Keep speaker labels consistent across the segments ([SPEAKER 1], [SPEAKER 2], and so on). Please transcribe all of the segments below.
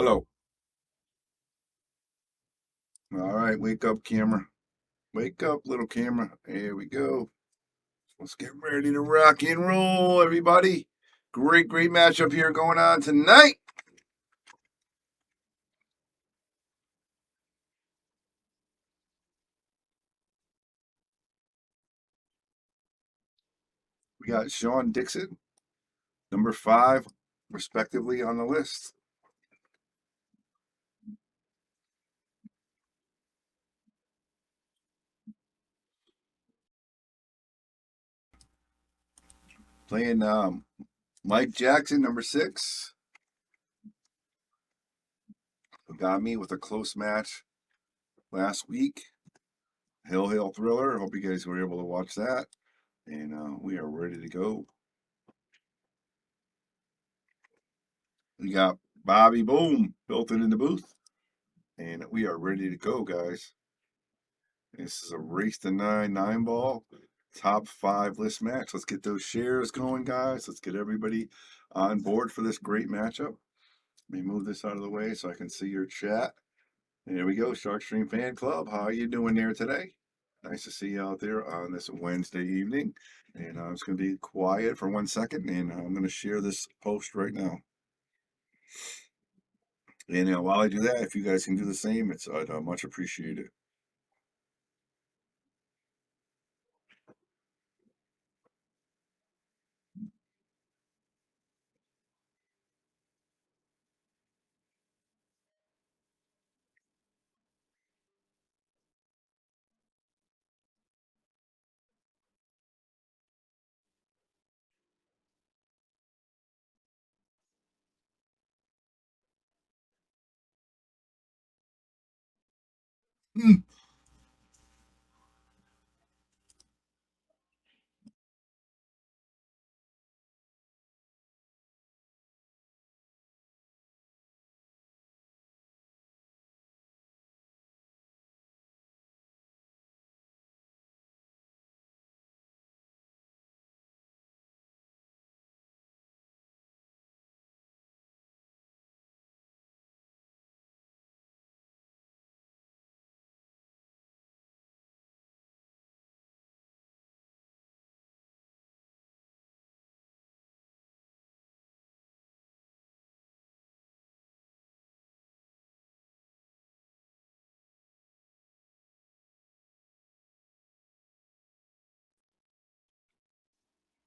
[SPEAKER 1] Hello. All right, wake up, camera. Wake up, little camera. Here we go. Let's get ready to rock and roll, everybody. Great matchup here going on tonight. We got Shawn Dickson, number 5, respectively, on the list. Playing Mike Jackson, number 6, who got me with a close match last week. Hail Thriller. Hope you guys were able to watch that. And we are ready to go. We got Bobby Boom built in the booth. And we are ready to go, guys. This is a race to 9 ball, top 5 list match. Let's get those shares going, guys. Let's get everybody on board for this great matchup. Let me move this out of the way so I can see your chat. There we go, Sharkstream Fan Club. How are you doing there today? Nice to see you out there on this Wednesday evening. And I'm just going to be quiet for 1 second, and I'm going to share this post right now. And while I do that, if you guys can do the same, I'd much appreciate it. Mm.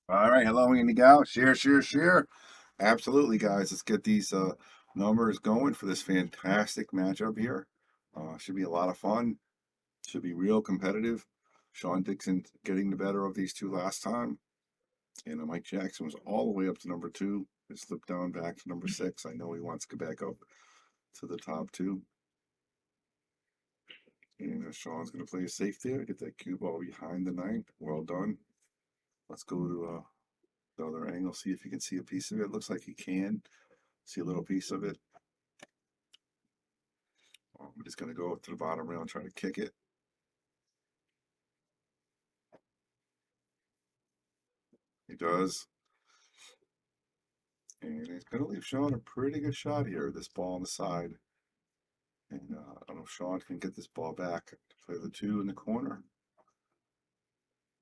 [SPEAKER 1] All right, hello, Andy Gal. Share. Absolutely, guys. Let's get these numbers going for this fantastic matchup here. Should be a lot of fun. Should be real competitive. Shawn Dickson getting the better of these two last time. And Mike Jackson was all the way up to number 2. It slipped down back to number 6. I know he wants to get back up to the top 2. And Shawn's going to play it safe there. Get that cue ball behind the 9. Well done. Let's go to the other angle, see if you can see a piece of it. Looks like you can see a little piece of it. I'm just going to go up to the bottom rail and try to kick it. He does. And he's going to leave Shawn a pretty good shot here, this ball on the side. And I don't know if Shawn can get this ball back to play the 2 in the corner.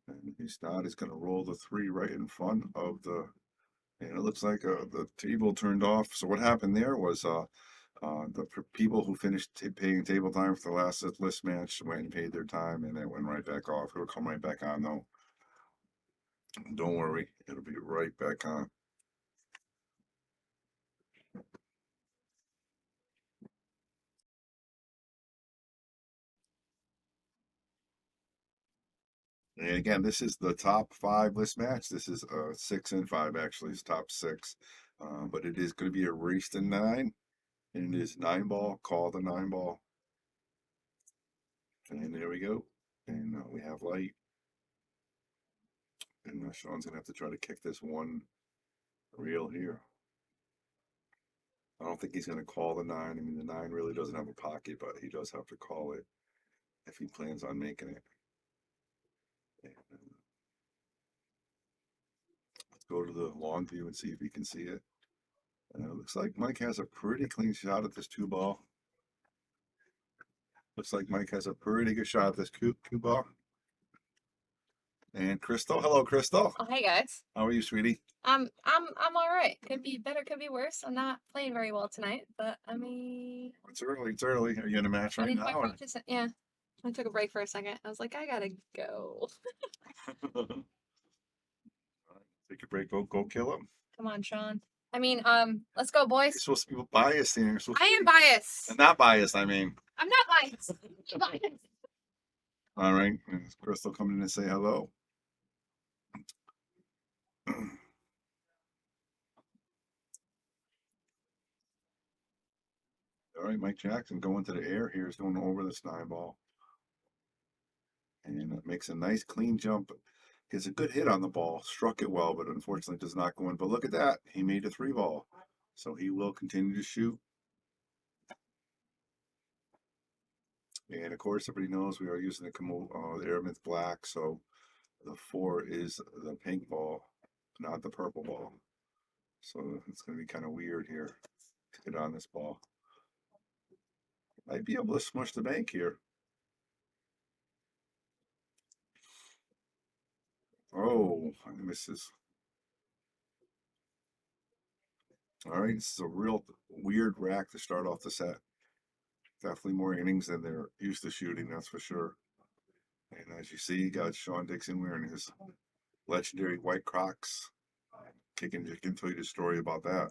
[SPEAKER 1] And if he's not, he's going to roll the 3 right in front of the. And it looks like the table turned off. So what happened there was the people who finished paying table time for the last list match went and paid their time, and it went right back off. It'll come right back on, though. Don't worry, it'll be right back on. And again, this is the top 5 list match. This is 6 and 5, actually. It's top 6. But it is going to be a race to 9. And it is 9 ball. Call the 9 ball. And there we go. And we have light. And Shawn's going to have to try to kick this one reel here. I don't think he's going to call the 9. I mean, the 9 really doesn't have a pocket, but he does have to call it if he plans on making it. And, let's go to the long view and see if we can see it. It looks like Mike has a pretty clean shot at this two ball. Looks like Mike has a pretty good shot at this cue ball. And Crystal, hello, Crystal.
[SPEAKER 2] Oh, hey guys.
[SPEAKER 1] How are you, sweetie?
[SPEAKER 2] I'm all right. Could be better, could be worse. I'm not playing very well tonight, but I mean,
[SPEAKER 1] It's early. It's early. Are you in a match
[SPEAKER 2] I
[SPEAKER 1] right
[SPEAKER 2] need my
[SPEAKER 1] now?
[SPEAKER 2] practice. Yeah, I took a break for a second. I was like, I gotta go.
[SPEAKER 1] Take a break. Go kill him.
[SPEAKER 2] Come on, Shawn. I mean, let's go,
[SPEAKER 1] You're
[SPEAKER 2] boys.
[SPEAKER 1] supposed to be biased here.
[SPEAKER 2] I am biased.
[SPEAKER 1] Not biased, I mean.
[SPEAKER 2] I'm not biased. I'm biased.
[SPEAKER 1] All right. Is Crystal coming in to say hello? All right, Mike Jackson going to the air here. Is going over this 9-ball. And it makes a nice clean jump. Gets a good hit on the ball. Struck it well, but unfortunately does not go in. But look at that. He made a 3-ball. So he will continue to shoot. And of course, everybody knows we are using the Airmith Black. So the 4 is the pink ball, not the purple ball. So it's going to be kind of weird here to get on this ball. Might be able to smush the bank here. Oh, I misses. All right, this is a real weird rack to start off the set. Definitely more innings than they're used to shooting, that's for sure. And as you see, you got Shawn Dickson wearing his legendary white Crocs. Can tell you the story about that.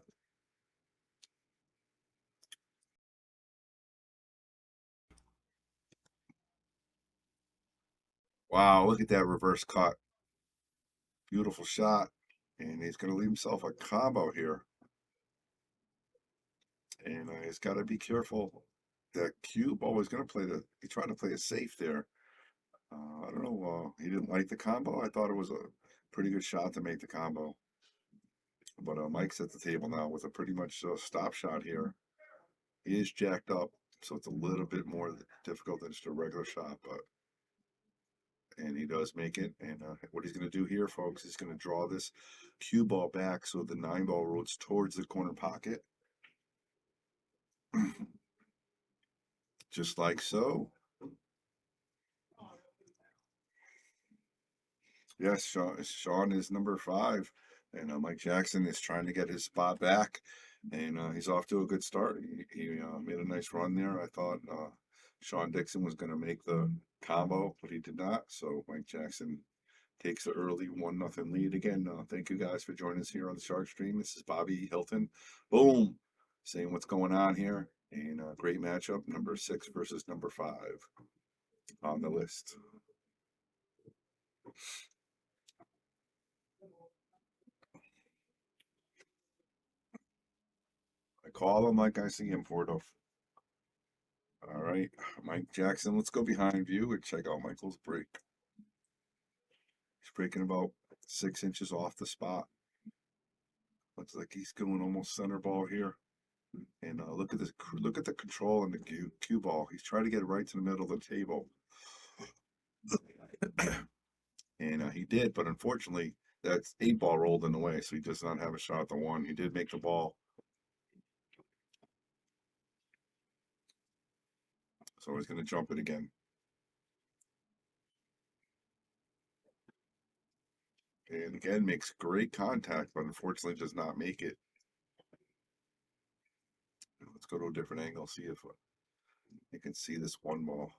[SPEAKER 1] Wow, look at that reverse cut. Beautiful shot. And he's going to leave himself a combo here. And he's got to be careful. That cube always going to play he's trying to play it safe there. I don't know. He didn't like the combo. I thought it was a pretty good shot to make the combo. But Mike's at the table now with a pretty much stop shot here. He is jacked up, so it's a little bit more difficult than just a regular shot. And he does make it. And what he's going to do here, folks, is going to draw this cue ball back so the 9-ball rolls towards the corner pocket. Just like so. Yes, Shawn is number 5, and Mike Jackson is trying to get his spot back, and he's off to a good start. He made a nice run there. I thought Shawn Dickson was going to make the combo, but he did not. So Mike Jackson takes an early 1-0 lead again. Thank you guys for joining us here on the Shark Stream. This is Bobby Hilton. Boom, saying what's going on here, and great matchup. Number 6 versus number 5 on the list. I call him like I see him, Porto. All right, Mike Jackson, let's go behind view and check out Michael's break. He's breaking about 6 inches off the spot. Looks like he's going almost center ball here. And look at this. Look at the control in the cue ball. He's trying to get it right to the middle of the table. And he did, but unfortunately, that's 8-ball rolled in the way, so he does not have a shot at the 1. He did make the ball. So he's going to jump it again. And again, makes great contact, but unfortunately does not make it. Let's go to a different angle, see if you can see this 1-ball.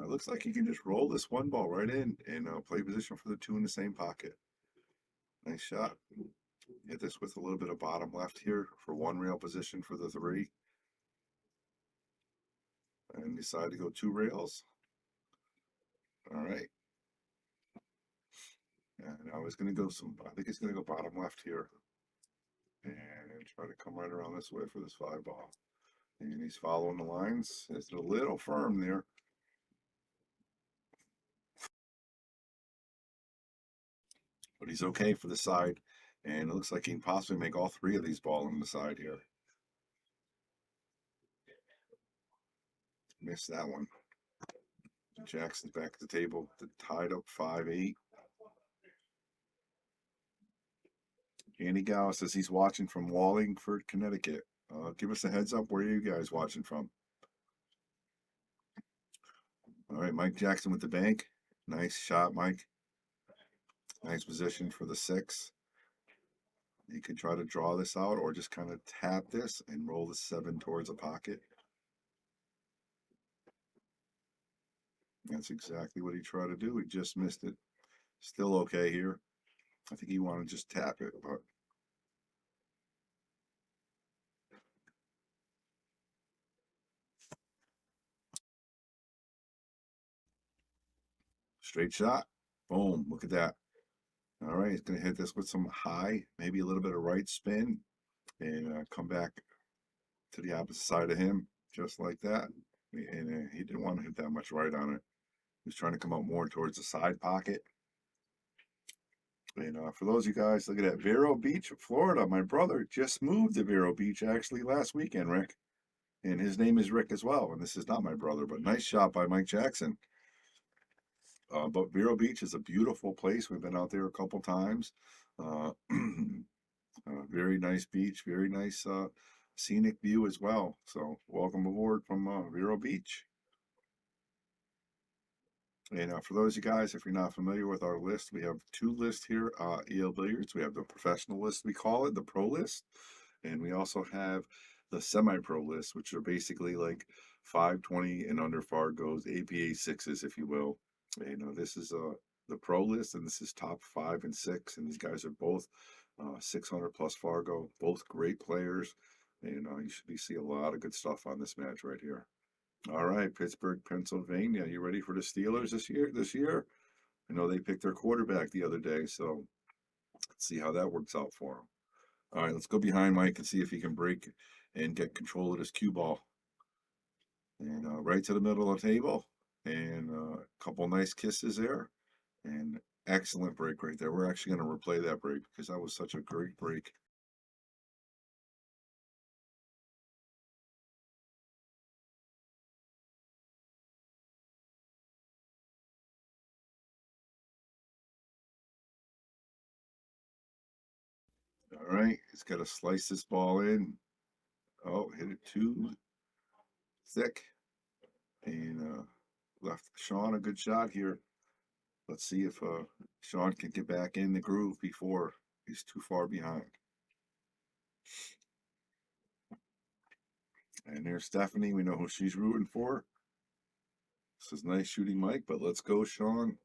[SPEAKER 1] Looks like you can just roll this 1-ball right in and play position for the 2 in the same pocket. Nice shot. Hit this with a little bit of bottom left here for 1 rail position for the 3. And decide to go 2 rails. All right. And now he's going to go I think he's going to go bottom left here. And try to come right around this way for this 5-ball. And he's following the lines. It's a little firm there. But he's okay for the side. And it looks like he can possibly make all 3 of these balls on the side here. Missed that one. Jackson's back at the table, tied up 5-8. Andy Gow says he's watching from Wallingford, Connecticut. Give us a heads up. Where are you guys watching from? All right, Mike Jackson with the bank. Nice shot, Mike. Nice position for the 6. You could try to draw this out or just kind of tap this and roll the 7 towards a pocket. That's exactly what he tried to do. He just missed it. Still okay here. I think he wanted to just tap it, but straight shot. Boom. Look at that. All right. He's going to hit this with some high, maybe a little bit of right spin, and come back to the opposite side of him, just like that. And he didn't want to hit that much right on it. He was trying to come out more towards the side pocket. And for those of you guys, look at that. Vero Beach, Florida. My brother just moved to Vero Beach actually last weekend, Rick. And his name is Rick as well. And this is not my brother, but nice shot by Mike Jackson. But Vero Beach is a beautiful place. We've been out there a couple times. Very nice beach, very nice scenic view as well. So welcome aboard from Vero Beach. And for those of you guys, if you're not familiar with our list, we have 2 lists here, EL Billiards. We have the professional list, we call it, the pro list. And we also have the semi-pro list, which are basically like 520 and under Fargo's, APA 6s, if you will. And this is the pro list, and this is top 5 and 6. And these guys are both 600 plus Fargo, both great players. And you should be seeing a lot of good stuff on this match right here. All right, Pittsburgh, Pennsylvania. You ready for the Steelers this year? I know they picked their quarterback the other day, so let's see how that works out for them. All right, let's go behind Mike and see if he can break and get control of this cue ball. And right to the middle of the table. And a couple nice kisses there. And excellent break right there. We're actually going to replay that break because that was such a great break. All right, he's got to slice this ball in. Oh, hit it too thick. And left Shawn a good shot here. Let's see if Shawn can get back in the groove before he's too far behind. And there's Stephanie. We know who she's rooting for. This is nice shooting, Mike, but let's go, Shawn.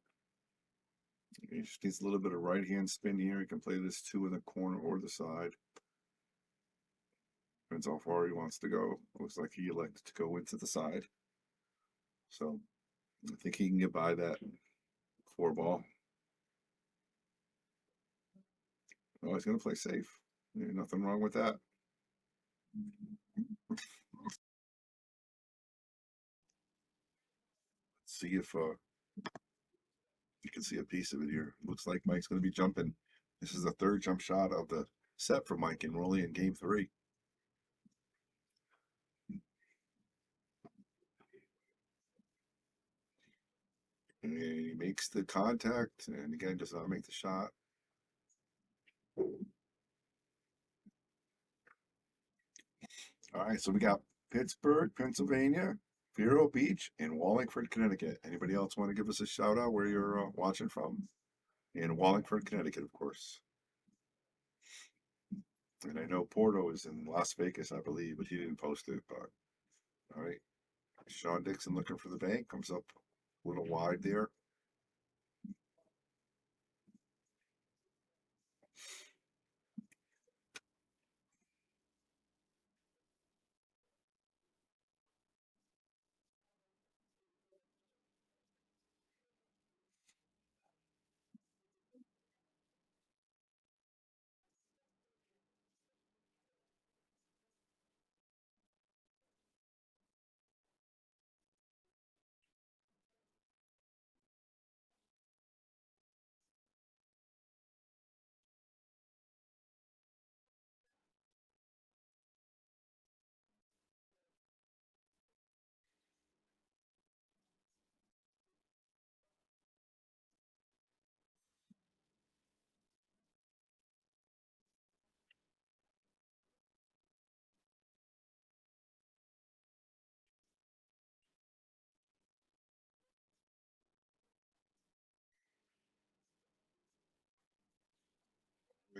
[SPEAKER 1] He just needs a little bit of right hand spin here. He can play this 2 in the corner or the side. Depends how far he wants to go. Looks like he elected to go into the side. So I think he can get by that 4 ball. Oh, he's going to play safe. There's nothing wrong with that. Let's see if you can see a piece of it here. Looks like Mike's going to be jumping. This is the 3rd jump shot of the set for Mike, and we're only in game 3. And he makes the contact, and again, does not make the shot. All right, so we got Pittsburgh, Pennsylvania, Vero Beach, and Wallingford, Connecticut. Anybody else want to give us a shout out where you're watching from? In Wallingford, Connecticut, of course. And I know Porto is in Las Vegas, I believe, but he didn't post it. But all right, Shawn Dickson looking for the bank, comes up a little wide there.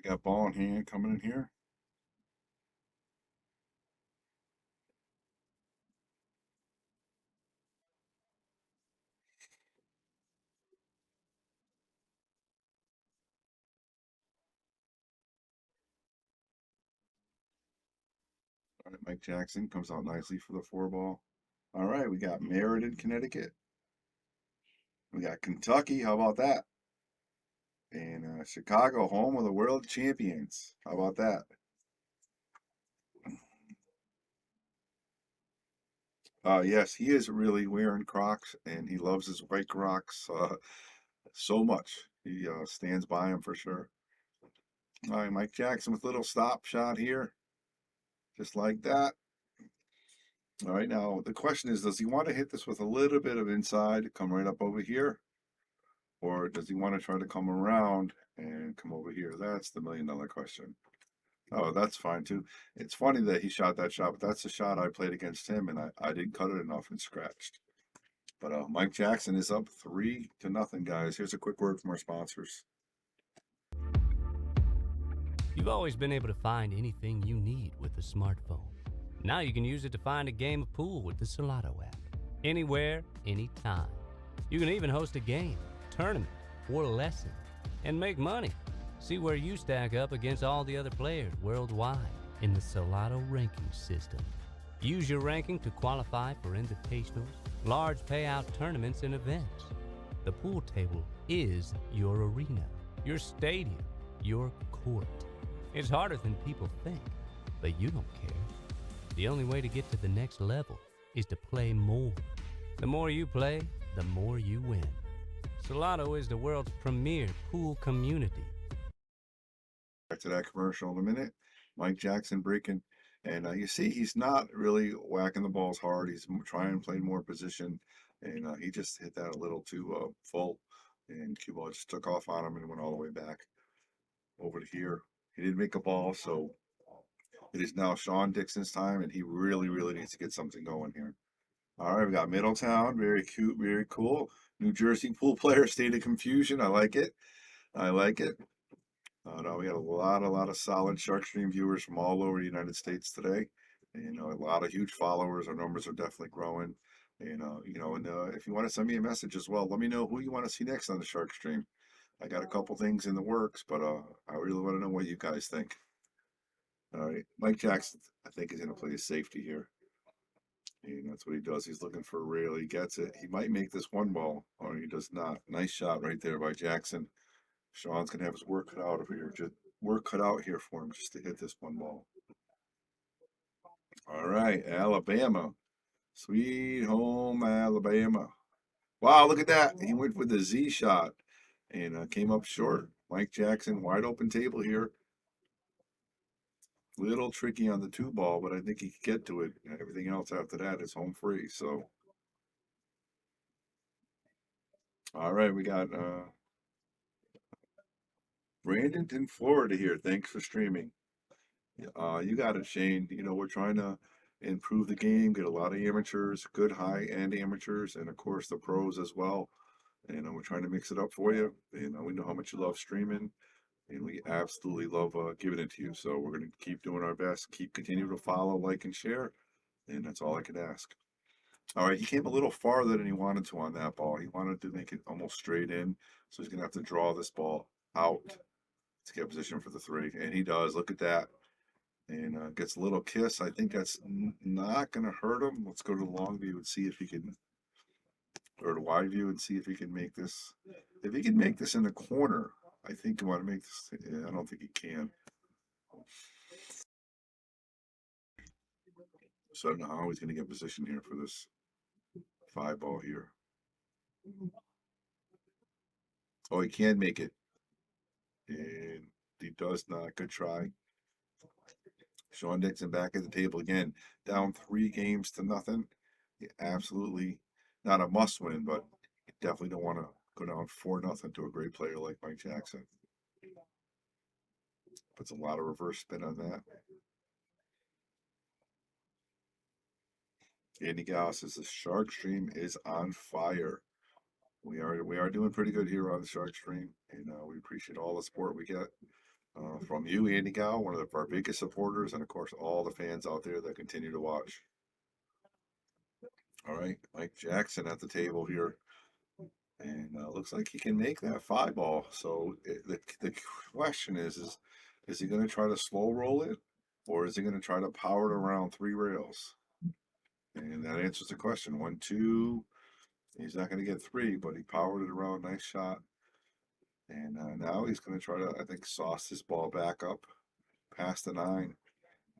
[SPEAKER 1] We got ball in hand coming in here. All right, Mike Jackson comes out nicely for the 4 ball. All right, we got Meriden, Connecticut. We got Kentucky. How about that? And Chicago, home of the world champions. How about that? Yes, he is really wearing Crocs, and he loves his white Crocs so much. He stands by him for sure. All right, Mike Jackson with little stop shot here, just like that. All right, now the question is, does he want to hit this with a little bit of inside, come right up over here, or does he want to try to come around and come over here? That's the $1,000,000 question. Oh, that's fine too. It's funny that he shot that shot, but that's the shot I played against him, and I didn't cut it enough and scratched. But Mike Jackson is up 3-0, guys. Here's a quick word from our sponsors.
[SPEAKER 3] You've always been able to find anything you need with a smartphone. Now you can use it to find a game of pool with the Solado app. Anywhere, anytime. You can even host a game, tournament, or lesson, and make money. See where you stack up against all the other players worldwide in the Solado ranking system. Use your ranking to qualify for invitationals, large payout tournaments, and events. The pool table is your arena, your stadium, your court. It's harder than people think, but you don't care. The only way to get to the next level is to play more. The more you play, the more you win. Solado is the world's premier pool community.
[SPEAKER 1] Back to that commercial in a minute. Mike Jackson breaking, and you see he's not really whacking the balls hard. He's trying to play more position, and he just hit that a little too full, and cue ball just took off on him and went all the way back over to here. He didn't make a ball, so it is now Shawn Dickson's time, and he really, really needs to get something going here. All right, we got Middletown. Very cute, very cool. New Jersey pool player, state of confusion. I like it. I like it. No, we got a lot of solid Shark Stream viewers from all over the United States today. And, a lot of huge followers. Our numbers are definitely growing. And, if you want to send me a message as well, let me know who you want to see next on the Shark Stream. I got a couple things in the works, but I really want to know what you guys think. All right, Mike Jackson, I think he's going to play his safety here. And that's what he does. He's looking for a rail. He gets it. He might make this 1 ball, or he does not. Nice shot right there by Jackson. Shawn's gonna have his work cut out here. Just work cut out here for him just to hit this 1 ball. All right, Alabama. Sweet home Alabama. Wow, look at that. He went with the Z shot and came up short. Mike Jackson, wide open table here. Little tricky on the 2 ball, but I think he could get to it. Everything else after that is home free. So, all right, we got Bradenton, Florida here. Thanks for streaming. You got it, Shane. We're trying to improve the game, get a lot of amateurs, good high-end amateurs, and of course the pros as well. And we're trying to mix it up for you. We know how much you love streaming, and we absolutely love giving it to you. So we're going to keep doing our best, keep continuing to follow, like, and share, and that's all I could ask. All right, he came a little farther than he wanted to on that ball. He wanted to make it almost straight in, so he's going to have to draw this ball out to get position for the 3, and he does. Look at that. And gets a little kiss. I think that's not going to hurt him. Let's go to the long view and see if he can, or the wide view and see if he can make this. If he can make this in the corner, I think he want to make this. Yeah, I don't think he can. So I don't know how he's going to get position here for this 5 ball here. Oh, he can make it. And he does not. Good try. Shawn Dickson back at the table again, down 3 games to 0. Absolutely not a must win, but you definitely don't want to go down 4-0 to a great player like Mike Jackson. Puts a lot of reverse spin on that. Andy Gauss says the Shark Stream is on fire. We are doing pretty good here on the Shark Stream, and we appreciate all the support we get. from you, Andy Gow, one of our biggest supporters, and of course all the fans out there that continue to watch. All right, Mike Jackson at the table here, and looks like he can make that 5-ball. So the question is he going to try to slow roll it, or is he going to try to power it around 3 rails? And that answers the question. 1, 2. He's not going to get 3, but he powered it around. Nice shot. And now he's going to try to, I think, sauce this ball back up past the 9.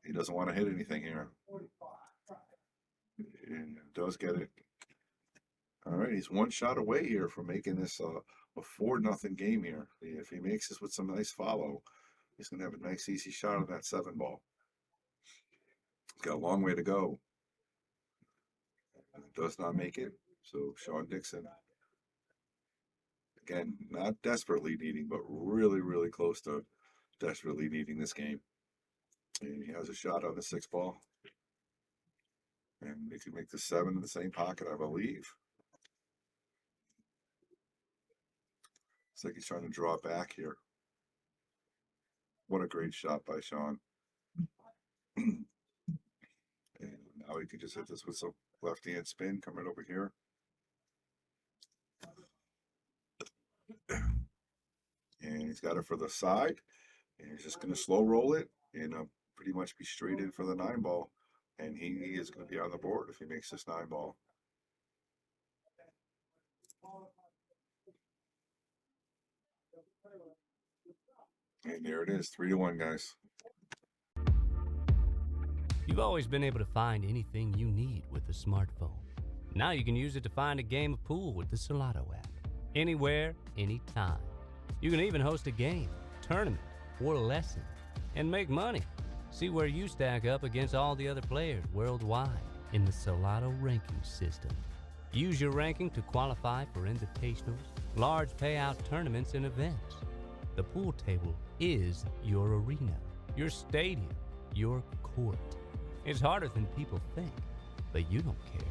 [SPEAKER 1] He doesn't want to hit anything here. And does get it. All right, he's 1 shot away here from making this a 4-0 game here. If he makes this with some nice follow, he's going to have a nice easy shot on that 7-ball. He's got a long way to go. Does not make it. So Shawn Dickson, again, not desperately needing, but really, really close to desperately needing this game. And he has a shot on the 6-ball. And he can make the 7 in the same pocket, I believe. It's like he's trying to draw it back here. What a great shot by Shawn. And now he can just hit this with some left-hand spin coming over here. And he's got it for the side. And he's just going to slow roll it and pretty much be straight in for the 9-ball. And he is going to be on the board if he makes this 9-ball. And there it is, 3-1, guys.
[SPEAKER 3] You've always been able to find anything you need with a smartphone. Now you can use it to find a game of pool with the Salado app. Anywhere, anytime. You can even host a game, tournament, or lesson, and make money. See where you stack up against all the other players worldwide in the Salado ranking system. Use your ranking to qualify for invitationals, large payout tournaments, and events. The pool table is your arena, your stadium, your court. It's harder than people think, but you don't care.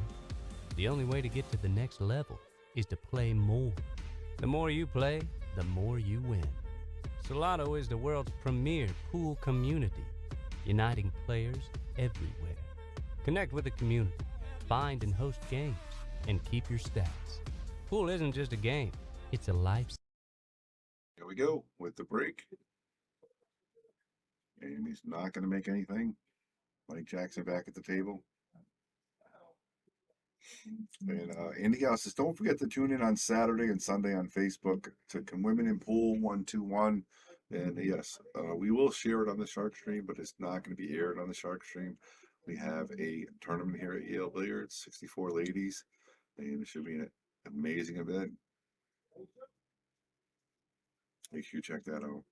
[SPEAKER 3] The only way to get to the next level is to play more. The more you play, the more you win. Salado is the world's premier pool community, uniting players everywhere. Connect with the community, find and host games, and keep your stats. Pool isn't just a game, it's a lifestyle.
[SPEAKER 1] Here we go with the break. And he's not going to make anything. Mike Jackson back at the table. And Andy Gow says, don't forget to tune in on Saturday and Sunday on Facebook to Can Women in Pool 121. And yes, we will share it on the Shark Stream, but it's not going to be aired on the Shark Stream. We have a tournament here at Yale Billiards, 64 ladies, and it should be an amazing event. Make sure you check that out.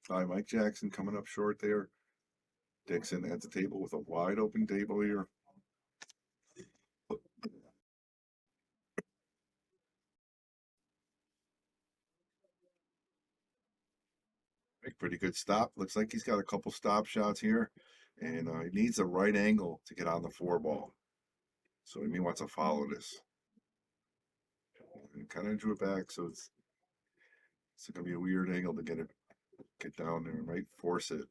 [SPEAKER 1] Hi, Mike Jackson coming up short there. Dickson at the table with a wide open table here. Make pretty good stop. Looks like he's got a couple stop shots here. And he needs a right angle to get on the 4-ball. So he may want to follow this. And kind of drew it back, so it's going to be a weird angle to get down there and right force it.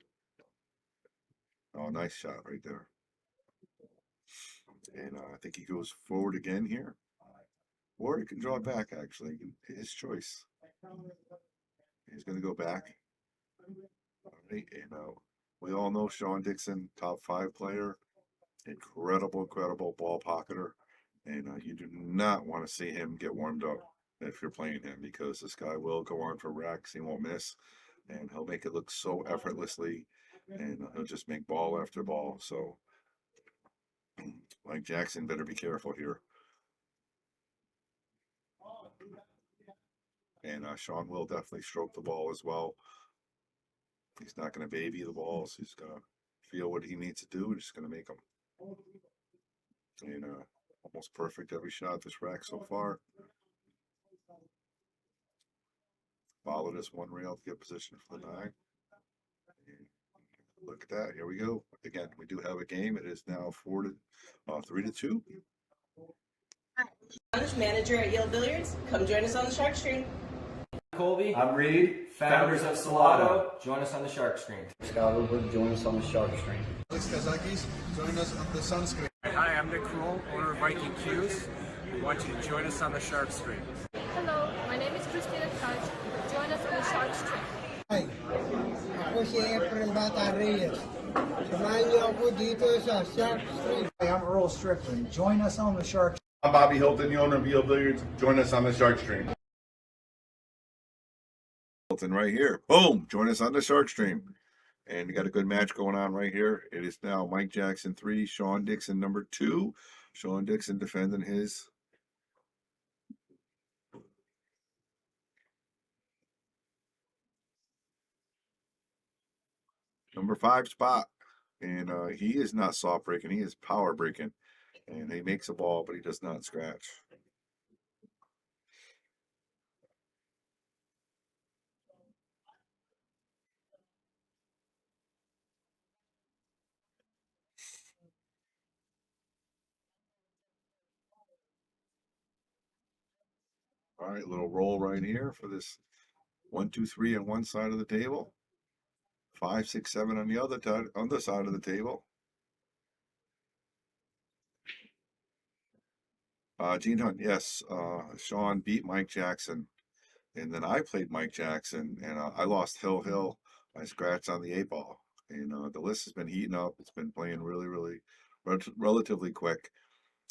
[SPEAKER 1] Oh, nice shot right there. And I think he goes forward again here. Or he can draw it back, actually. His choice. He's going to go back. All right, and we all know Shawn Dickson, top 5 player. Incredible ball pocketer. And you do not want to see him get warmed up if you're playing him, because this guy will go on for racks. He won't miss. And he'll make it look so effortlessly. And he'll just make ball after ball. So Mike Jackson better be careful here. And Shawn will definitely stroke the ball as well. He's not going to baby the balls. He's going to feel what he needs to do. He's just going to make them. And almost perfect every shot this rack so far. Follow this 1 rail to get position for the 9. And look at that. Here we go. Again, we do have a game. It is now 3-2.
[SPEAKER 4] Hi, I'm the manager at Yale Billiards. Come join us on the Shark Stream. Colby.
[SPEAKER 5] I'm Reed,
[SPEAKER 4] Founders of Salado. Join us on the Shark Screen.
[SPEAKER 5] Scott Woodward, join us on the Shark Stream.
[SPEAKER 6] Alex Kazakis, join us on the Sunscreen.
[SPEAKER 7] Hi, I'm Nick Kroll, owner of Viking Q's. We want you to join us on the Shark Stream.
[SPEAKER 8] Hello, my name is Christina Couch. Join us on the Shark Stream.
[SPEAKER 9] Hi, ako si Efren Bata Reyes. Samahan niyo ako dito sa Shark Street.
[SPEAKER 6] Hi, I'm Earl Strickland. Join us on the Shark.
[SPEAKER 1] I'm Bobby Hilton, the owner of EO Billiards. Join us on the Shark Stream. Hilton right here. Boom! Join us on the Shark Stream. And you got a good match going on right here. It is now Mike Jackson 3, Shawn Dickson number 2. Shawn Dickson defending his number 5 spot. And he is not soft breaking, he is power breaking. And he makes a ball, but he does not scratch. All right, little roll right here for this 1, 2, 3 on one side of the table. 5, 6, 7 on the other side of the table. Gene Hunt, yes. Shawn beat Mike Jackson, and then I played Mike Jackson, and I lost Hill. I scratched on the 8-ball, and the list has been heating up. It's been playing really relatively quick.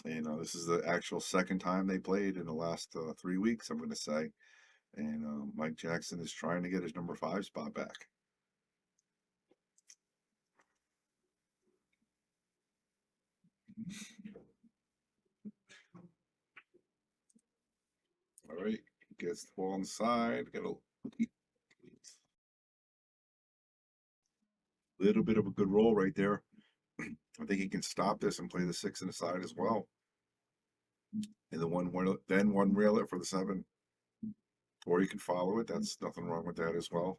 [SPEAKER 1] And this is the actual second time they played in the last 3 weeks, I'm going to say. And Mike Jackson is trying to get his number 5 spot back. All right, gets the ball on the side. Got a little bit of a good roll right there. I think he can stop this and play the 6 on the side as well. And then one rail it for the 7. Or you can follow it. That's nothing wrong with that as well.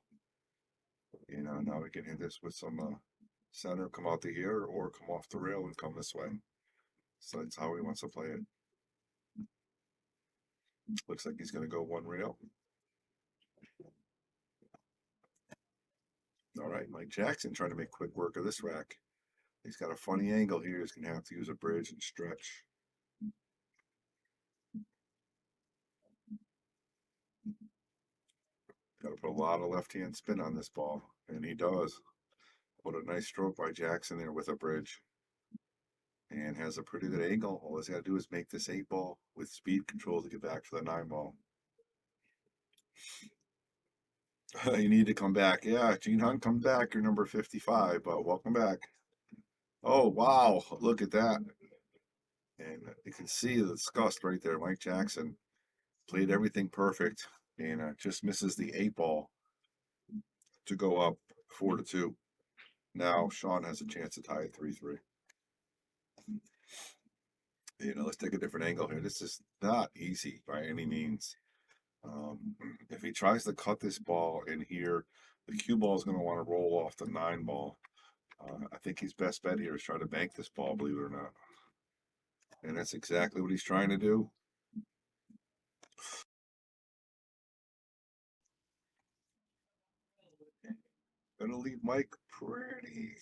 [SPEAKER 1] You know, now we can hit this with some center, come out to here, or come off the rail and come this way. So that's how he wants to play it. Looks like he's going to go one rail. All right, Mike Jackson trying to make quick work of this rack. He's got a funny angle here. He's going to have to use a bridge and stretch. Got to put a lot of left-hand spin on this ball, and he does. What a nice stroke by Jackson there with a bridge. And has a pretty good angle. All he's got to do is make this 8-ball with speed control to get back to the 9-ball. You need to come back. Yeah, Gene Hunt, come back. You're number 55, but welcome back. Oh, wow. Look at that. And you can see the disgust right there. Mike Jackson played everything perfect and just misses the 8-ball to go up 4-2. Now Shawn has a chance to tie it 3-3. You know, let's take a different angle here. This is not easy by any means. If he tries to cut this ball in here, the cue ball is going to want to roll off the 9-ball. I think his best bet here is try to bank this ball, believe it or not. And that's exactly what he's trying to do. Gonna leave Mike pretty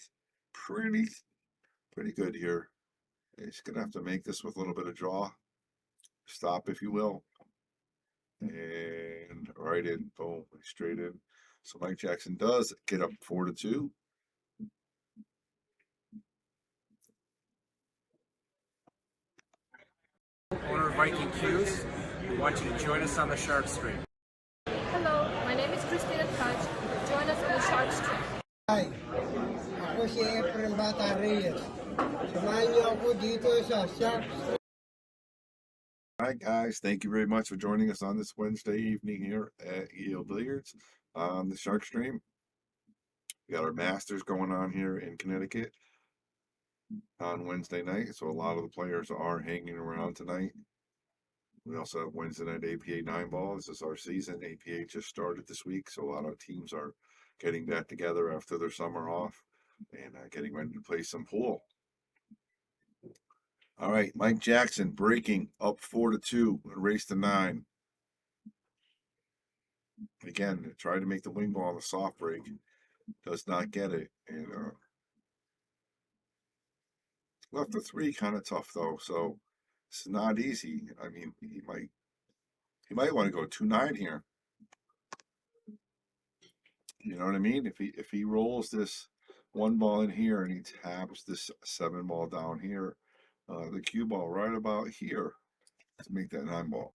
[SPEAKER 1] good here. He's gonna have to make this with a little bit of draw. Stop, if you will. And right in, boom, straight in. So Mike Jackson does get up 4-2.
[SPEAKER 7] Owner of Viking Q's. We want you to join us on the Shark Stream.
[SPEAKER 8] Hello, my name is Christina Couch. Join us on the Shark Stream.
[SPEAKER 9] Hi, ako si Efren Bata Reyes. Samahan niyo ako dito sa Shark Street.
[SPEAKER 1] All right, guys, thank you very much for joining us on this Wednesday evening here at EO Billiards on the Shark Stream. We got our Masters going on here in Connecticut on Wednesday night, so a lot of the players are hanging around tonight. We also have Wednesday night APA 9-ball. This is our season. APA just started this week, so a lot of teams are getting back together after their summer off and getting ready to play some pool. All right, Mike Jackson breaking up 4-2, race to 9. Again, tried to make the wing ball on the soft break, does not get it, and left the 3 kind of tough though, so it's not easy. I mean, he might want to go 2-9 here. You know what I mean? If he rolls this 1 ball in here and he taps this 7 ball down here, the cue ball right about here to make that 9 ball.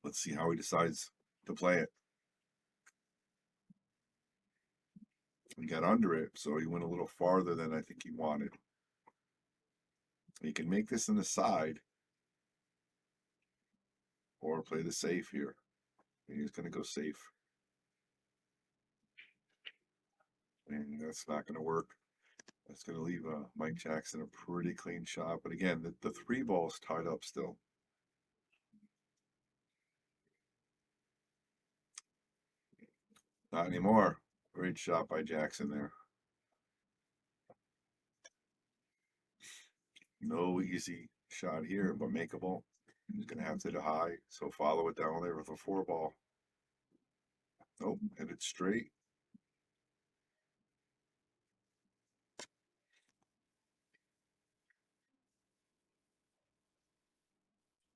[SPEAKER 1] Let's see how he decides to play it. He got under it, so he went a little farther than I think he wanted. He can make this in the side or play the safe here. He's going to go safe. And that's not going to work. That's going to leave Mike Jackson a pretty clean shot. But again, the 3 ball's tied up still. Not anymore. Great shot by Jackson there. No easy shot here, but makeable. He's going to have to hit a high, so follow it down there with a 4 ball. Nope, hit it straight.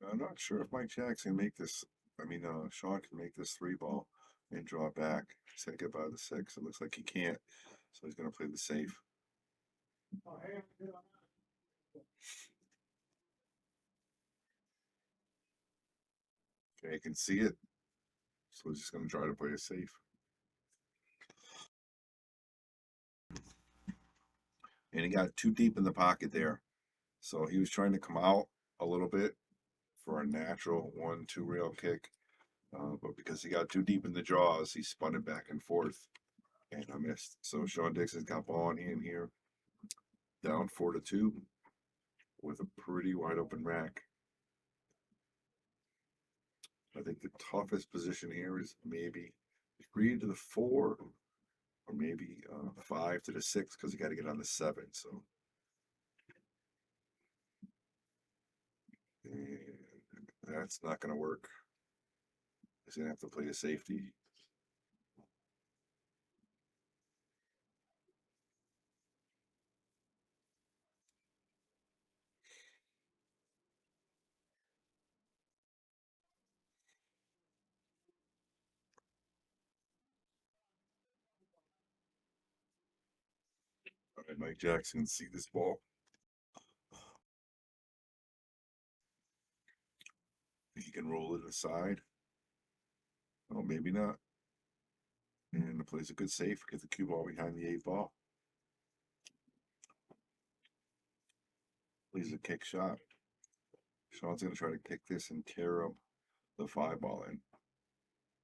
[SPEAKER 1] I'm not sure if Mike Jackson make this. I mean, Shawn can make this 3 ball and draw it back. He said get by the 6. It looks like he can't, so he's going to play the safe. Okay, you can see it, so he's just going to try to play it safe. And he got too deep in the pocket there, so he was trying to come out a little bit for a natural 1-2 rail kick, but because he got too deep in the jaws, he spun it back and forth, and I missed. So Shawn Dickson's got ball in here, down 4-2, with a pretty wide open rack. I think the toughest position here is maybe 3 to the 4, or maybe 5 to the 6, because you got to get on the 7. So, and that's not going to work. He's going to have to play a safety. All right, Mike Jackson, see this ball. He can roll it aside. Oh, maybe not. And plays a good safe. Get the cue ball behind the 8 ball. Plays a kick shot. Shawn's going to try to kick this and tear up the 5 ball in.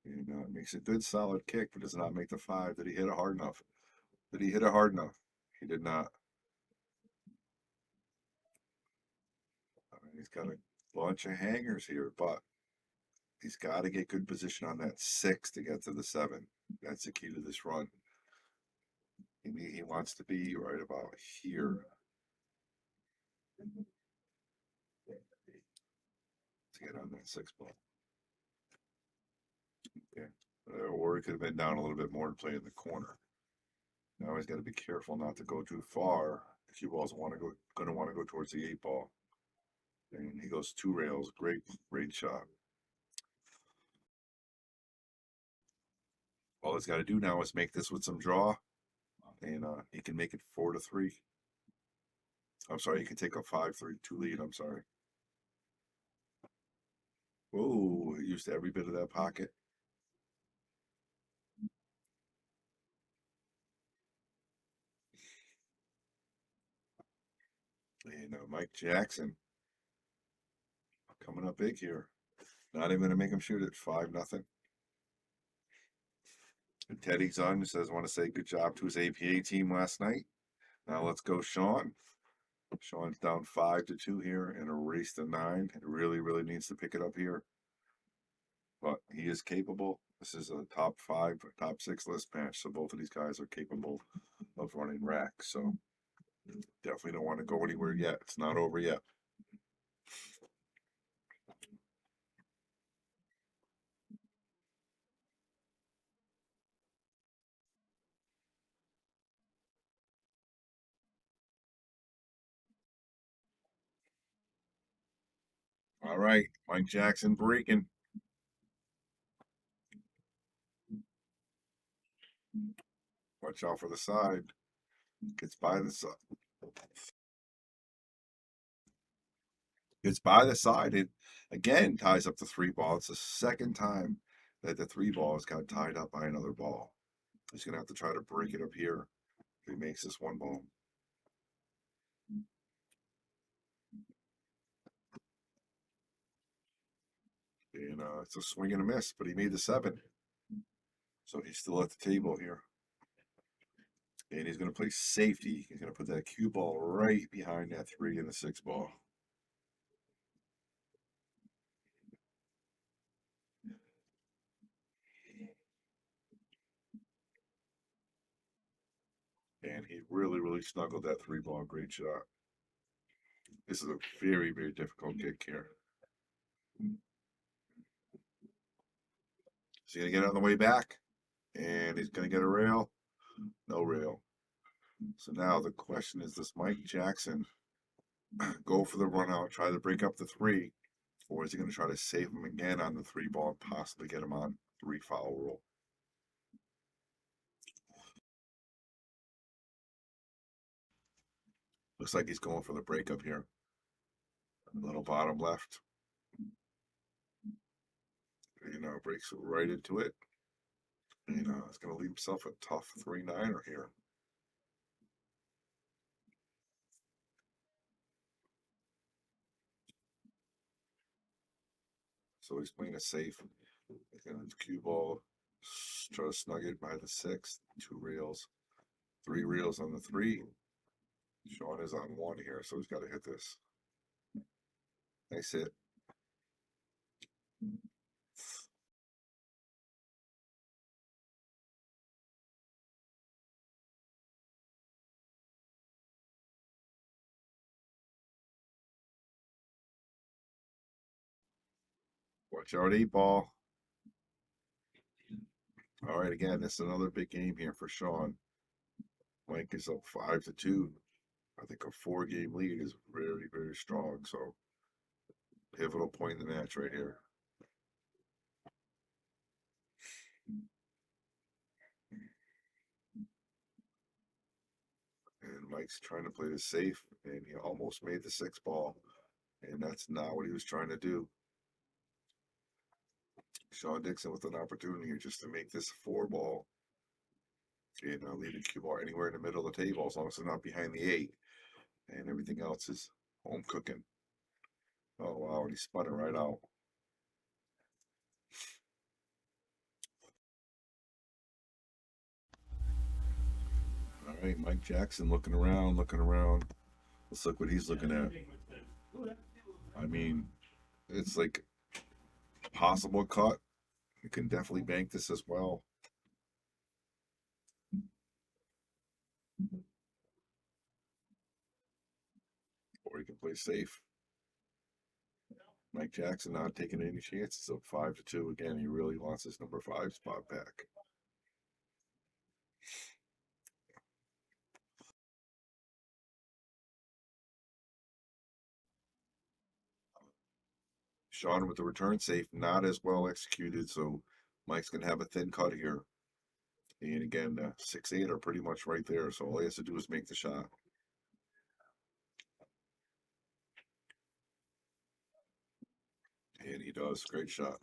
[SPEAKER 1] And makes a good solid kick, but does not make the 5. Did he hit it hard enough? Did he hit it hard enough? He did not. He's got a bunch of hangers here, but he's got to get good position on that 6 to get to the 7. That's the key to this run. He wants to be right about here to get on that 6 ball. Yeah. Or he could have been down a little bit more to play in the corner. Now he's got to be careful not to go too far. The cue ball's going to want to go towards the 8 ball. And he goes 2 rails. Great shot. All he's got to do now is make this with some draw, and he can make it 4-3. I'm sorry, he can take a 5-3-2 lead. I'm sorry. Whoa, he used every bit of that pocket. And Mike Jackson coming up big here. Not even going to make him shoot it. 5-0. And Teddy Zun says, want to say good job to his APA team last night. Now let's go, Shawn. Shawn's down 5-2 here in a race to 9. It really, really needs to pick it up here. But he is capable. This is a top 5, top 6 list match. So both of these guys are capable of running racks. So definitely don't want to go anywhere yet. It's not over yet. All right, Mike Jackson breaking. Watch out for the side. Gets by the side. Gets by the side. It again ties up the 3 ball. It's the second time that the 3 balls got tied up by another ball. He's gonna have to try to break it up here if he makes this 1 ball. And it's a swing and a miss, but he made the 7. So he's still at the table here. And he's going to play safety. He's going to put that cue ball right behind that 3 and the 6 ball. And he really, really snuggled that 3 ball. Great shot. This is a very, very difficult kick here. He's going to get it on the way back. And he's going to get a rail. No rail. So now the question is, does Mike Jackson go for the run out, try to break up the 3? Or is he going to try to save him again on the 3 ball and possibly get him on 3 foul rule? Looks like he's going for the breakup here. A little bottom left. Breaks right into it. He's going to leave himself a tough 3-9er here. So he's playing it safe. He's going to cue ball, try to snug it by the 6. 2 reels, 3 reels on the 3. Shawn is on 1 here, so he's got to hit this. Nice hit. Watch out, 8 ball. All right, again, this is another big game here for Shawn. Mike is up 5-2. I think a 4-game lead is very, very strong. So pivotal point in the match right here. And Mike's trying to play this safe, and he almost made the 6 ball, and that's not what he was trying to do. Shawn Dickson with an opportunity here just to make this 4 ball, and leave the cue ball anywhere in the middle of the table as long as it's not behind the 8, and everything else is home cooking. Oh wow, and he spun it right out. All right, Mike Jackson looking around. Let's look what he's looking at. I mean, it's like a possible cut. You can definitely bank this as well. Or you can play safe. Mike Jackson not taking any chances, up 5-2. Again, he really wants his number 5 spot back. Shawn with the return safe, not as well executed, so Mike's going to have a thin cut here. And again, 6-8 are pretty much right there, so all he has to do is make the shot. And he does. Great shot.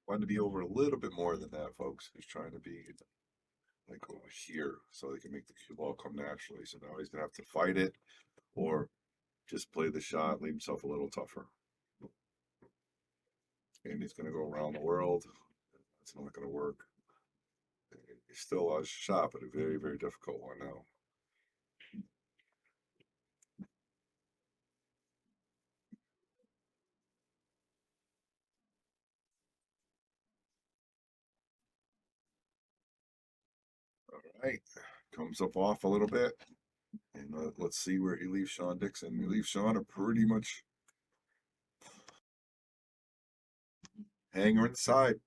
[SPEAKER 1] Wanted to be over a little bit more than that, folks. He's trying to be like over here so they can make the cue ball come naturally. So now he's going to have to fight it or just play the shot, leave himself a little tougher. And he's going to go around the world. It's not going to work. He still has a shot, but a very, very difficult one now. All right, comes up off a little bit. And let's see where he leaves Shawn Dickson. He leaves Shawn a pretty much hanger inside.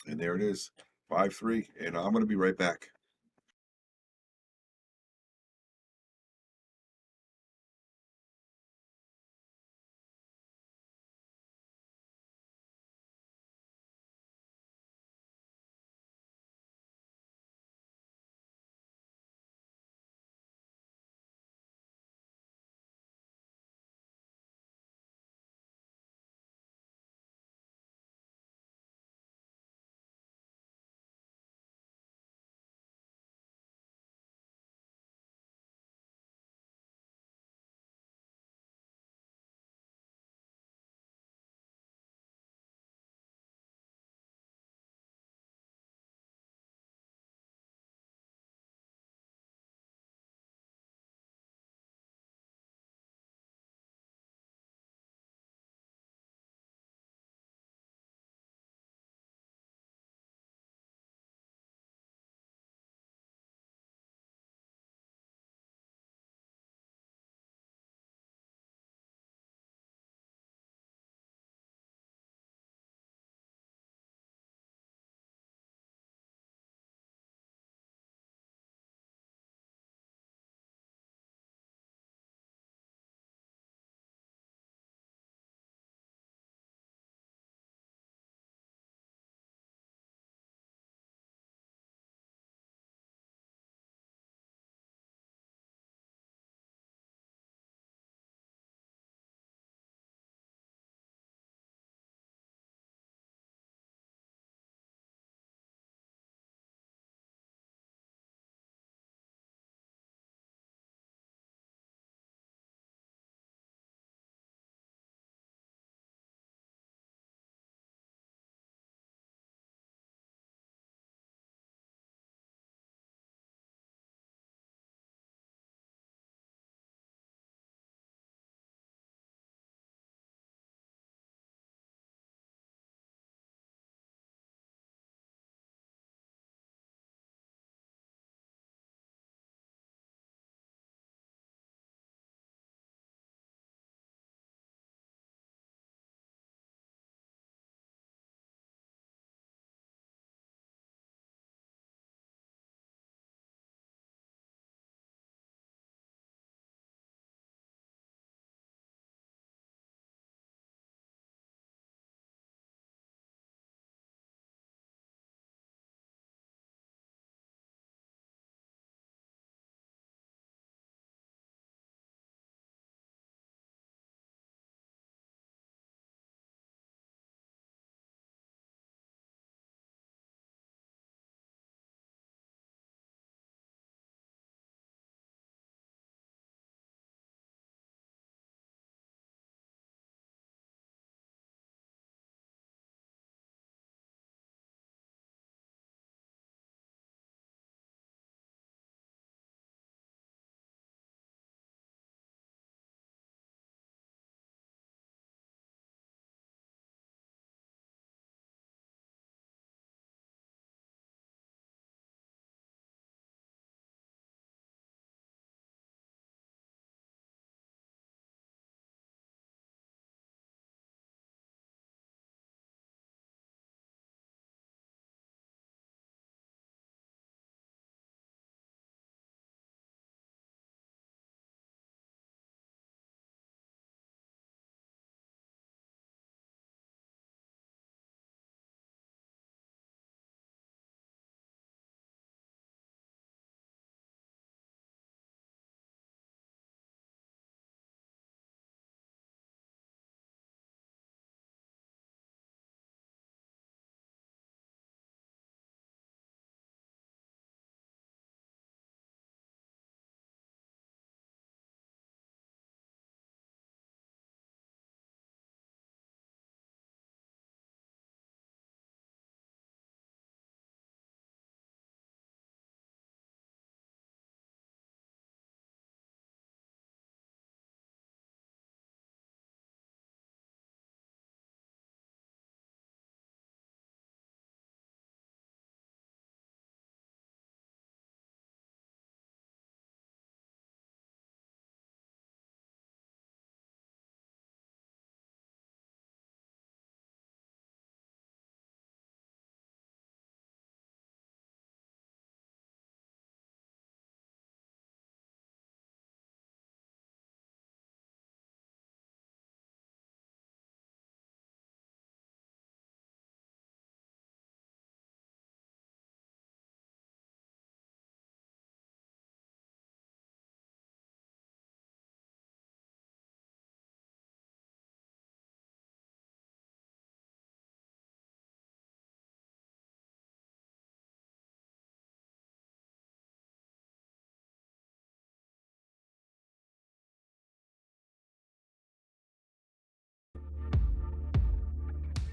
[SPEAKER 1] And there it is, 5-3. And I'm going to be right back.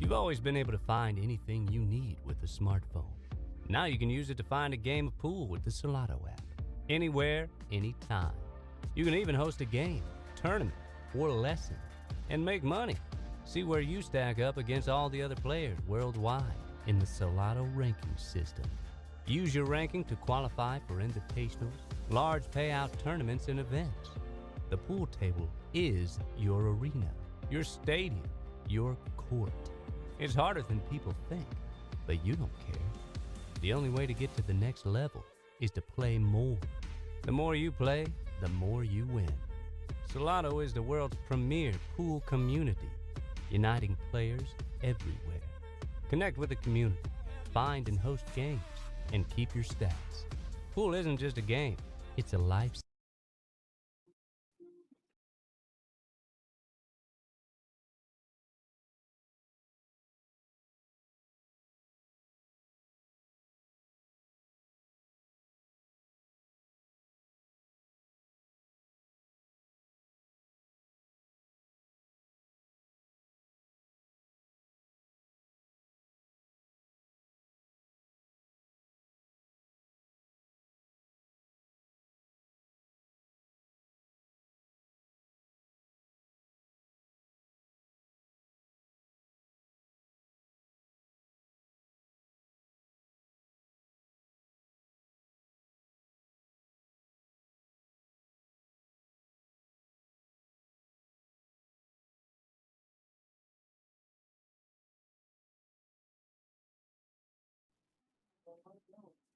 [SPEAKER 3] You've always been able to find anything you need with a smartphone. Now you can use it to find a game of pool with the Salado app. Anywhere, anytime. You can even host a game, tournament, or lesson, and make money. See where you stack up against all the other players worldwide in the Salado ranking system. Use your ranking to qualify for invitationals, large payout tournaments, and events. The pool table is your arena, your stadium, your court. It's harder than people think, but you don't care. The only way to get to the next level is to play more. The more you play, the more you win. Salado is the world's premier pool community, uniting players everywhere. Connect with the community, find and host games, and keep your stats. Pool isn't just a game, it's a lifestyle.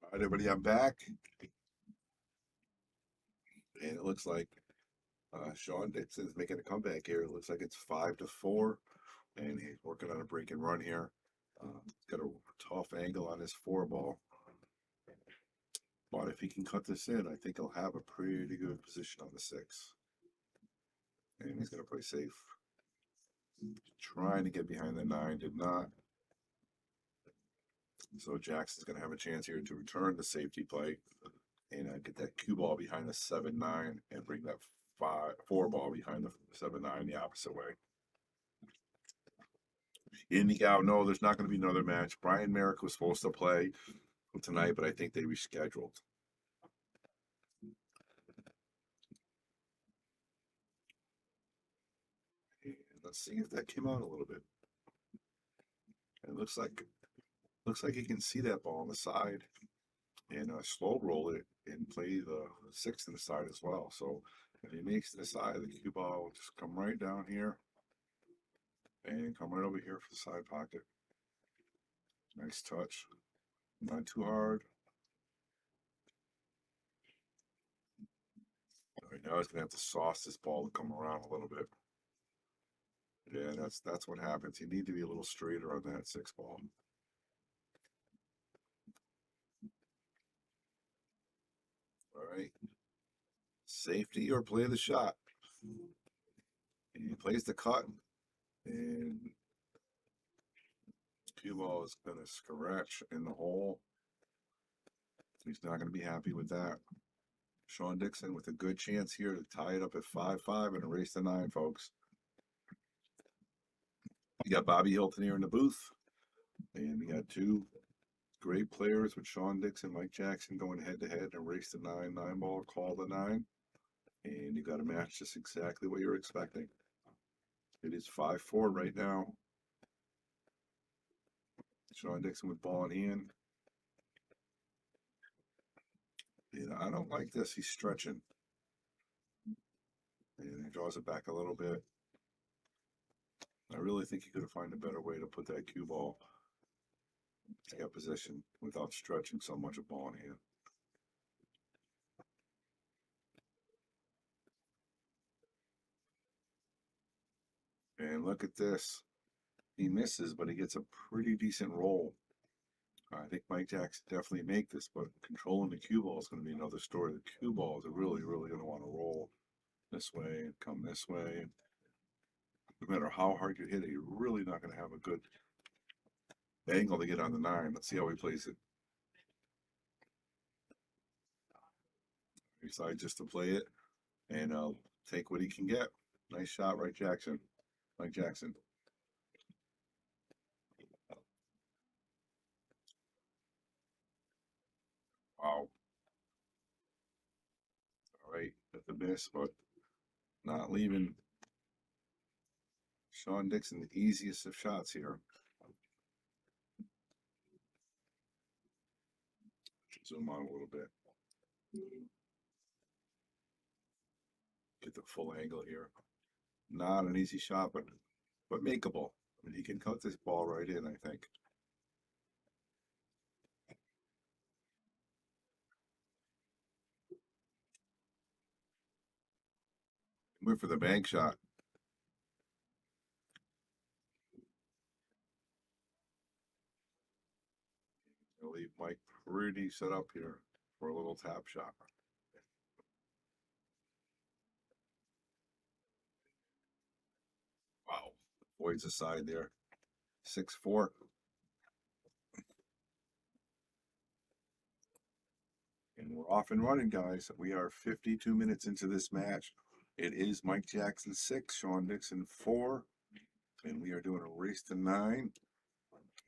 [SPEAKER 1] All right, everybody, I'm back. And it looks like Shawn Dickson is making a comeback here. It looks like it's 5-4, and he's working on a break and run here. He's got a tough angle on his 4-ball. But if he can cut this in, I think he'll have a pretty good position on the 6. And he's going to play safe. Trying to get behind the 9, did not. So Jackson's going to have a chance here to return the safety play and get that cue ball behind the 7-9 and bring that 4-ball behind the 7-9 the opposite way. No, there's not going to be another match. Brian Merrick was supposed to play tonight, but I think they rescheduled. And let's see if that came out a little bit. It looks like he can see that ball on the side and slow roll it and play the 6 to the side as well. So if he makes the side, the cue ball will just come right down here and come right over here for the side pocket. Nice touch. Not too hard. All right, now he's gonna have to sauce this ball to come around a little bit. Yeah, that's what happens. You need to be a little straighter on that 6-ball. All right. Safety or play the shot. And he plays the cut. And cue ball is going to scratch in the hole. He's not going to be happy with that. Shawn Dickson with a good chance here to tie it up at 5-5 and erase the 9, folks. You got Bobby Hilton here in the booth. And we got 2 great players with Shawn Dickson, Mike Jackson going head-to-head and erase the 9-ball, call the 9. And you got a match just exactly what you're expecting. It is 5-4 right now. Shawn Dickson with ball in hand. Yeah, I don't like this. He's stretching. And he draws it back a little bit. I really think he could have found a better way to put that cue ball to get position without stretching so much a ball in hand. And look at this. He misses, but he gets a pretty decent roll. I think Mike Jackson definitely make this, but controlling the cue ball is going to be another story. The cue ball is really going to want to roll this way and come this way. No matter how hard you hit it, you're really not going to have a good angle to get on the 9. Let's see how he plays it. He decides just to play it and take what he can get. Nice shot, right, Jackson? Mike Jackson. miss, but not leaving Shawn Dickson the easiest of shots here. Zoom on a little bit. Get the full angle here. Not an easy shot, but makeable. I mean, he can cut this ball right in, I think. Went for the bank shot. I'll leave Mike pretty set up here for a little tap shot. Wow. Voids aside there. 6-4. And we're off and running, guys. We are 52 minutes into this match. It is Mike Jackson 6, Shawn Dickson 4. And we are doing a race to 9.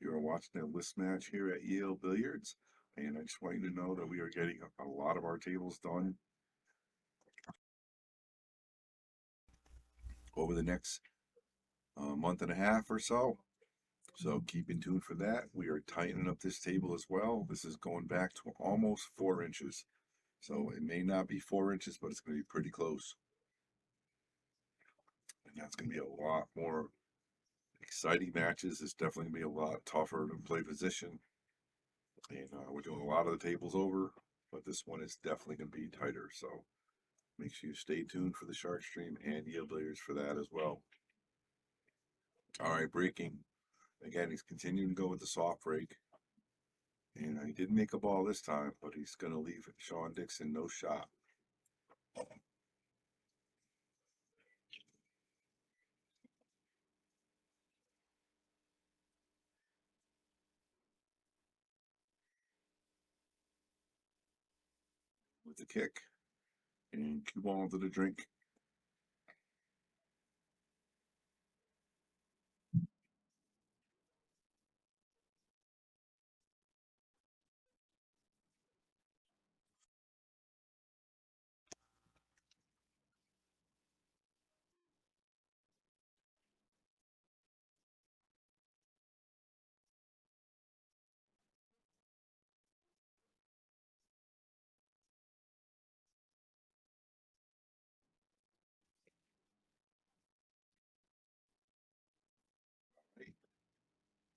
[SPEAKER 1] You are watching a list match here at Yale Billiards. And I just want you to know that we are getting a lot of our tables done over the next month and a half or so. So keep in tune for that. We are tightening up this table as well. This is going back to almost 4 inches. So it may not be 4 inches, but it's going to be pretty close. And that's going to be a lot more exciting matches. It's definitely going to be a lot tougher to play position. And we're doing a lot of the tables over, but this one is definitely going to be tighter. So make sure you stay tuned for the Shark Stream and Yale Billiards for that as well. All right, breaking. Again, he's continuing to go with the soft break. And he didn't make a ball this time, but he's going to leave Shawn Dickson no shot. With the kick. And cue ball to the drink.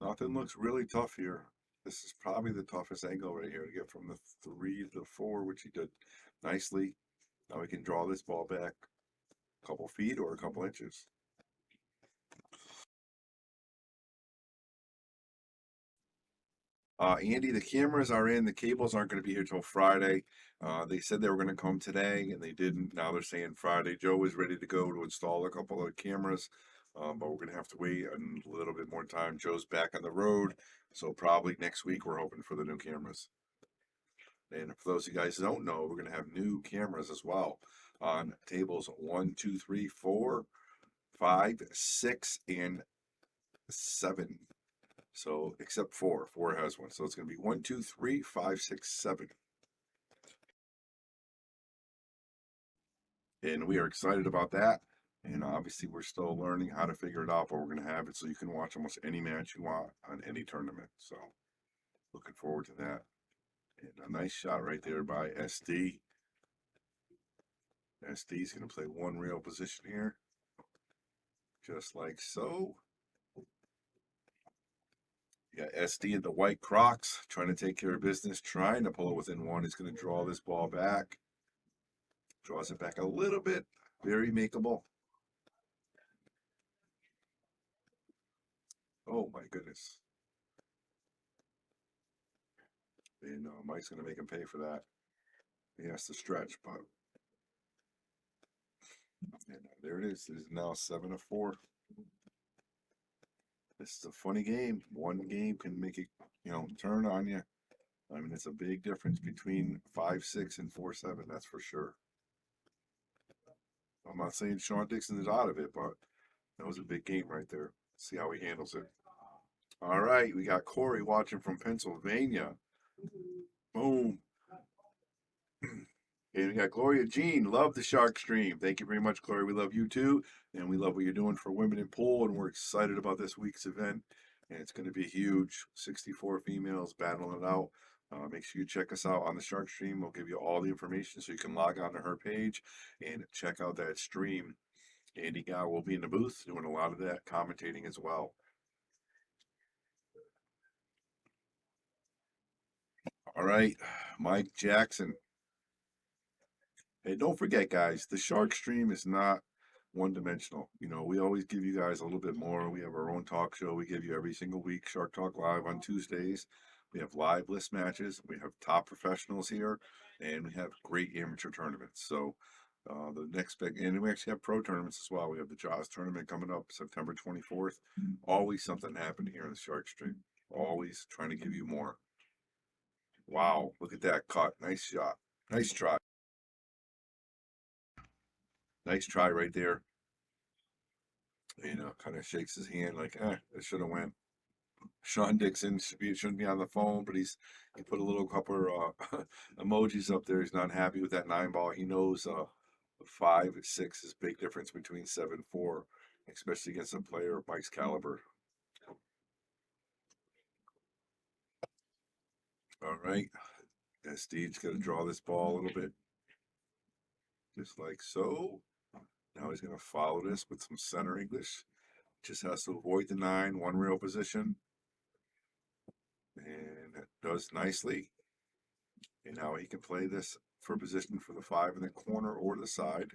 [SPEAKER 1] Nothing looks really tough here. This is probably the toughest angle right here to get from the 3 to the 4, which he did nicely. Now we can draw this ball back a couple feet or a couple inches. Andy, the cameras are in. The cables aren't going to be here till Friday. They said they were going to come today, and they didn't. Now they're saying Friday. Joe is ready to go to install a couple of cameras, but we're going to have to wait a little bit more time. Joe's back on the road, so probably next week we're hoping for the new cameras. And for those of you guys who don't know, we're going to have new cameras as well on tables 1, 2, 3, 4, 5, 6, and 7. So except 4 has one. So it's going to be 1, 2, 3, 5, 6, 7. And we are excited about that. And obviously we're still learning how to figure it out, but we're going to have it so you can watch almost any match you want on any tournament. So looking forward to that. And a nice shot right there by SD. SD's going to play one real position here. Just like so. You got SD in the white Crocs, trying to take care of business, trying to pull it within 1. He's going to draw this ball back. Draws it back a little bit. Very makeable. Oh my goodness. And Mike's going to make him pay for that. He has to stretch, but and there it is. It is now 7-4. This is a funny game. One game can make it, turn on you. I mean, it's a big difference between 5-6 and 4-7. That's for sure. I'm not saying Shawn Dickson is out of it, but that was a big game right there. See how he handles it. All right, we got Corey watching from Pennsylvania. Boom. And we got Gloria Jean. Love the Shark Stream. Thank you very much, Gloria. We love you too. And we love what you're doing for women in pool. And we're excited about this week's event. And it's going to be huge. 64 females battling it out. Make sure you check us out on the Shark Stream. We'll give you all the information so you can log on to her page and check out that stream. Andy Gow will be in the booth doing a lot of that commentating as well. All right, Mike Jackson. Hey, don't forget, guys, the Shark Stream is not one-dimensional. You know, we always give you guys a little bit more. We have our own talk show. We give you every single week, Shark Talk Live on Tuesdays. We have live list matches. We have top professionals here, and we have great amateur tournaments. So the next big, and we actually have pro tournaments as well. We have the Jaws tournament coming up September 24th. Always something happening here in the Shark Stream. Always trying to give you more. Wow, look at that cut. Nice shot. Nice try. Nice try right there. You know, kind of shakes his hand like, it should have went. Shawn Dickson shouldn't be on the phone, but he put a little couple emojis up there. He's not happy with that 9-ball. He knows 5 and 6 is big difference between 7-4, especially against a player of Mike's caliber. All right, and Steve's gonna draw this ball a little bit, just like so. Now he's gonna follow this with some center English. Just has to avoid the 9, one rail position. And it does nicely. And now he can play this for position for the 5 in the corner or the side.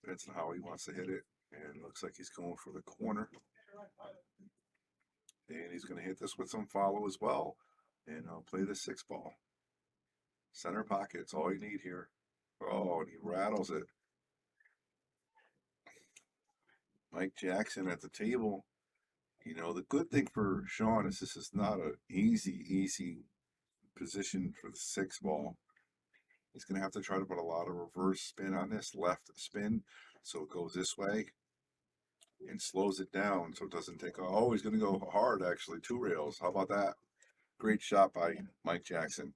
[SPEAKER 1] Depends on how he wants to hit it. And it looks like he's going for the corner. And he's going to hit this with some follow as well. And I'll play the 6-ball. Center pocket, it's all you need here. Oh, and he rattles it. Mike Jackson at the table. You know, the good thing for Shawn is this is not an easy position for the 6-ball. He's going to have to try to put a lot of reverse spin on this, left spin, so it goes this way and slows it down so it doesn't take off. Oh, he's going to go hard, actually, 2 rails. How about that? Great shot by Mike Jackson.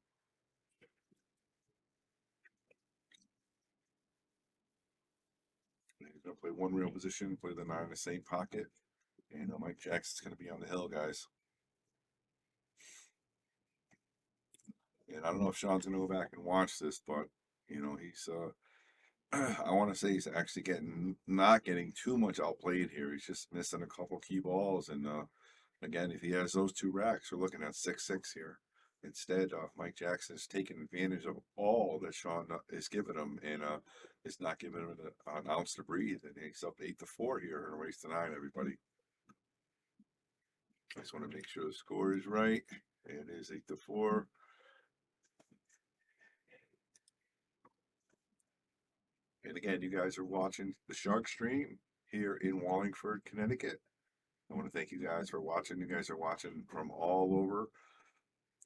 [SPEAKER 1] He's going to play 1 rail position, play the 9 in the same pocket. And Mike Jackson's going to be on the hill, guys. And I don't know if Shawn's going to go back and watch this, but, you know, he's, I want to say he's actually not getting too much outplayed here. He's just missing a couple key balls. And, again, if he has those 2 racks, we're looking at 6-6 here. Instead, Mike Jackson is taking advantage of all that Shawn is giving him and is not giving him an ounce to breathe. And he's up 8-4 here in a race to 9, everybody. I just want to make sure the score is right. It is 8-4. And again, you guys are watching the Shark Stream here in Wallingford, Connecticut. I want to thank you guys for watching. You guys are watching from all over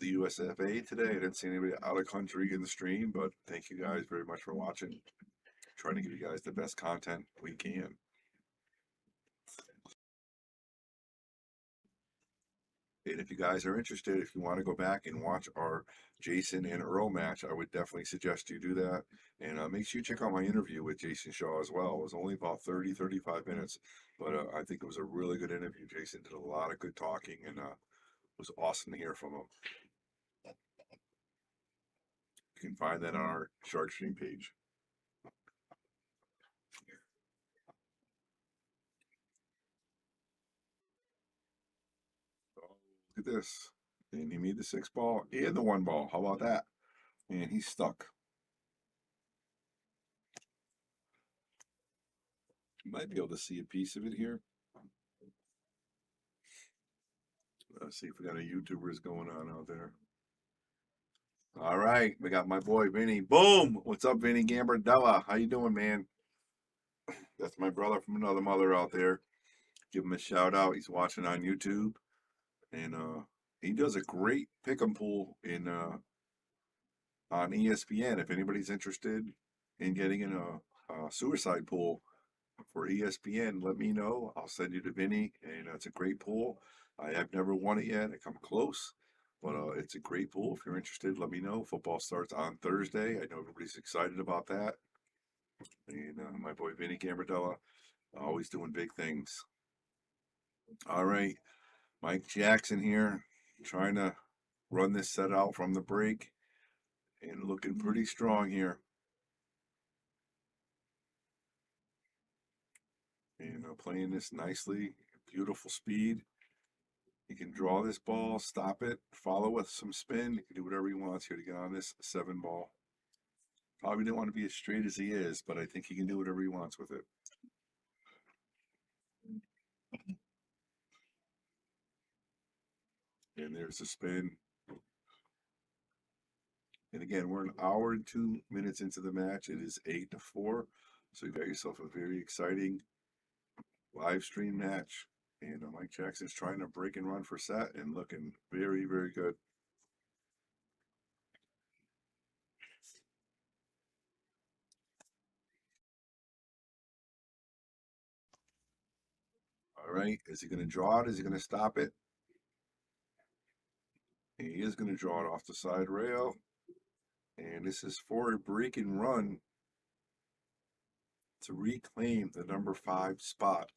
[SPEAKER 1] the USFA today. I didn't see anybody out of country in the stream, but thank you guys very much for watching. Trying to give you guys the best content we can. And if you guys are interested, if you want to go back and watch our Jason and Earl match, I would definitely suggest you do that. And make sure you check out my interview with Jason Shaw as well. It was only about 30-35 minutes, but I think it was a really good interview. Jason did a lot of good talking, and it was awesome to hear from him. You can find that on our Shark Stream page. Look at this. And he made the 6-ball and the 1-ball. How about that? And he's stuck. You might be able to see a piece of it here. Let's see if we got any YouTubers going on out there. All right, we got my boy Vinny. Boom! What's up, Vinny Gambardella? How you doing, man? That's my brother from another mother out there. Give him a shout out. He's watching on YouTube, and he does a great pick'em pool in on ESPN. If anybody's interested in getting in a suicide pool for ESPN, let me know. I'll send you to Vinny, and it's a great pool. I have never won it yet. I come close, But it's a great pool. If you're interested, let me know. Football starts on Thursday. I know everybody's excited about that. And my boy Vinny Gambardella, always doing big things. All right, Mike Jackson here, trying to run this set out from the break and looking pretty strong here. And playing this nicely, beautiful speed. He can draw this ball, stop it, follow with some spin. He can do whatever he wants here to get on this 7 ball. Probably didn't want to be as straight as he is, but I think he can do whatever he wants with it. And there's the spin. And again, we're an hour and 2 minutes into the match. It is 8-4. So you got yourself a very exciting live stream match. And Mike Jackson's trying to break and run for set and looking very, very good. All right, is he going to draw it? Is he going to stop it? He is going to draw it off the side rail. And this is for a break and run to reclaim the number 5 spot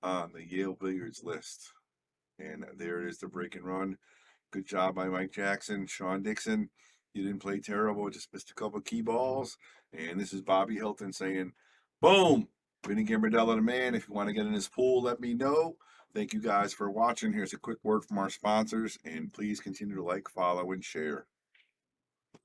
[SPEAKER 1] on the Yale Billiards list. And there it is, the break and run. Good job by Mike Jackson. Shawn Dickson, you didn't play terrible, just missed a couple key balls. And this is Bobby Hilton saying, boom, Vinny Gambardella the man. If you want to get in his pool, let me know. Thank you guys for watching. Here's a quick word from our sponsors, and please continue to like, follow, and share.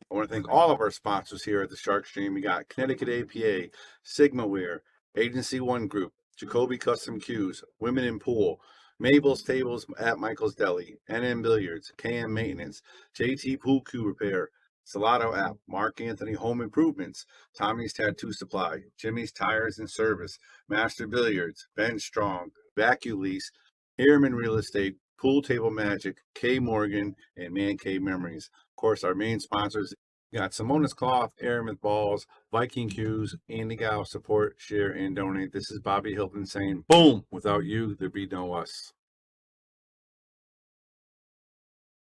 [SPEAKER 1] I want to thank all of our sponsors here at the Shark Stream. We got Connecticut APA, SigmaWare, Agency One Group, Jacoby Custom Cues, Women in Pool, Mabel's Tables at Michael's Deli, NM Billiards, KM Maintenance, JT Pool Cue Repair, Salado App, Mark Anthony Home Improvements, Tommy's Tattoo Supply, Jimmy's Tires and Service, Master Billiards, Ben Strong, Vacuum Lease, Harriman Real Estate, Pool Table Magic, K Morgan, and Man Cave Memories. Of course, our main sponsors got Simona's Cloth, Aramith Balls, Viking Cues, Andy Gow. Support, share, and donate. This is Bobby Hilton saying, boom, without you, there'd be no us.